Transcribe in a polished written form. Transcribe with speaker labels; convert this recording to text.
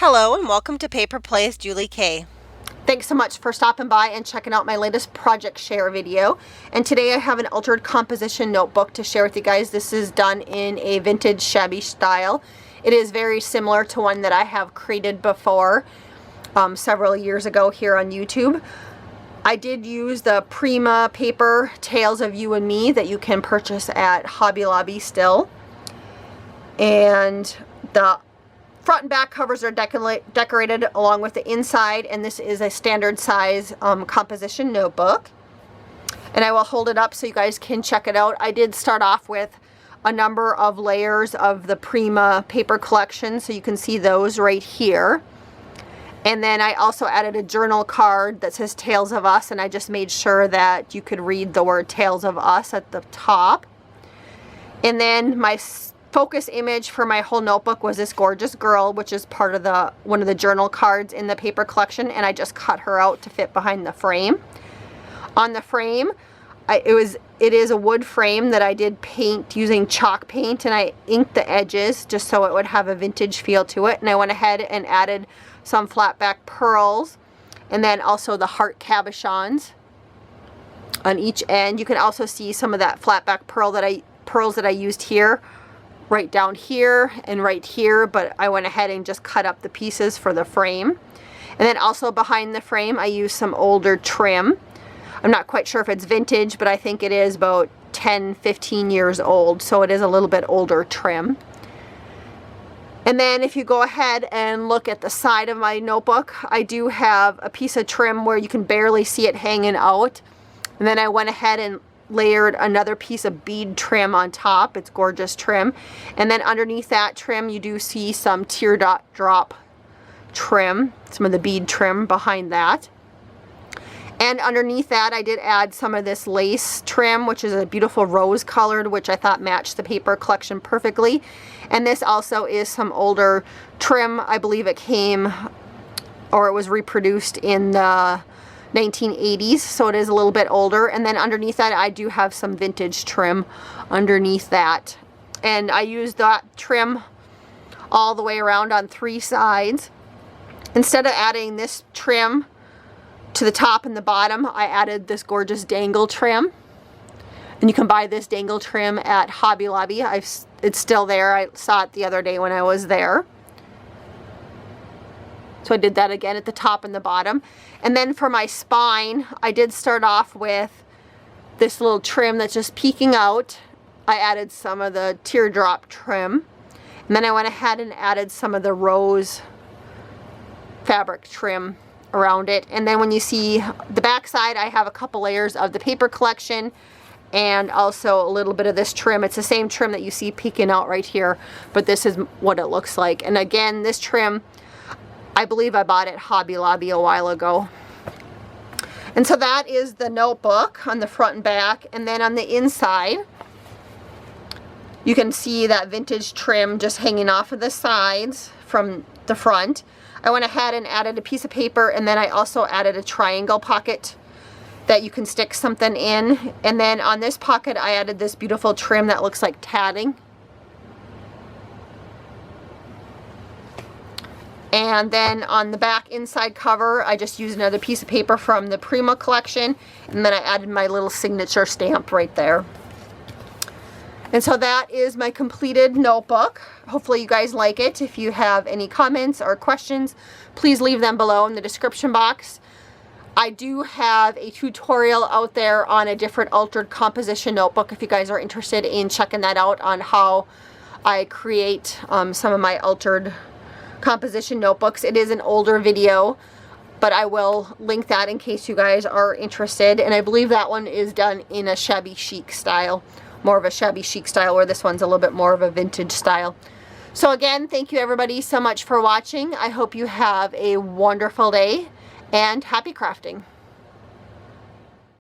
Speaker 1: Hello and welcome to Paper Plays Julie K.
Speaker 2: Thanks so much for stopping by and checking out my latest project share video. And today I have an altered composition notebook to share with you guys. This is done in a vintage shabby style. It is very similar to one that I have created before several years ago here on YouTube. I did use the Prima paper Tales of You and Me that you can purchase at Hobby Lobby still. And the front and back covers are decorated along with the inside, and this is a standard size composition notebook. And I will hold it up so you guys can check it out. I did start off with a number of layers of the Prima paper collection, so you can see those right here. And then I also added a journal card that says Tales of Us, and I just made sure that you could read the word Tales of Us at the top. And then my focus image for my whole notebook was this gorgeous girl, which is part of one of the journal cards in the paper collection, and I just cut her out to fit behind the frame. On the frame, it is a wood frame that I did paint using chalk paint, and I inked the edges just so it would have a vintage feel to it. And I went ahead and added some flat back pearls, and then also the heart cabochons on each end. You can also see some of that flat back pearls that I used here, right down here and right here, but I went ahead and just cut up the pieces for the frame. And then also behind the frame I used some older trim. I'm not quite sure if it's vintage, but I think it is about 10-15 years old, so it is a little bit older trim. And then if you go ahead and look at the side of my notebook, I do have a piece of trim where you can barely see it hanging out. And then I went ahead and layered another piece of bead trim on top. It's gorgeous trim. And then underneath that trim you do see some teardrop trim, some of the bead trim behind that. And underneath that I did add some of this lace trim, which is a beautiful rose colored, which I thought matched the paper collection perfectly. And this also is some older trim. I believe it came, or it was reproduced in the 1980s, so it is a little bit older. And then underneath that I do have some vintage trim underneath that, and I used that trim all the way around on 3 sides. Instead of adding this trim to the top and the bottom, I added this gorgeous dangle trim, and you can buy this dangle trim at Hobby Lobby. It's still there. I saw it the other day when I was there. So I did that again at the top and the bottom. And then for my spine, I did start off with this little trim that's just peeking out. I added some of the teardrop trim. And then I went ahead and added some of the rose fabric trim around it. And then when you see the back side, I have a couple layers of the paper collection and also a little bit of this trim. It's the same trim that you see peeking out right here, but this is what it looks like. And again, this trim, I believe I bought it at Hobby Lobby a while ago. And so that is the notebook on the front and back. And then on the inside, you can see that vintage trim just hanging off of the sides from the front. I went ahead and added a piece of paper, and then I also added a triangle pocket that you can stick something in. And then on this pocket I added this beautiful trim that looks like tatting. And then on the back inside cover, I just used another piece of paper from the Prima collection, and then I added my little signature stamp right there. And so that is my completed notebook. Hopefully you guys like it. If you have any comments or questions, please leave them below in the description box. I do have a tutorial out there on a different altered composition notebook if you guys are interested in checking that out, on how I create some of my altered composition notebooks. It is an older video, but I will link that in case you guys are interested. And I believe that one is done in a shabby chic style, more of a shabby chic style, where this one's a little bit more of a vintage style. So again, thank you everybody so much for watching. I hope you have a wonderful day and happy crafting.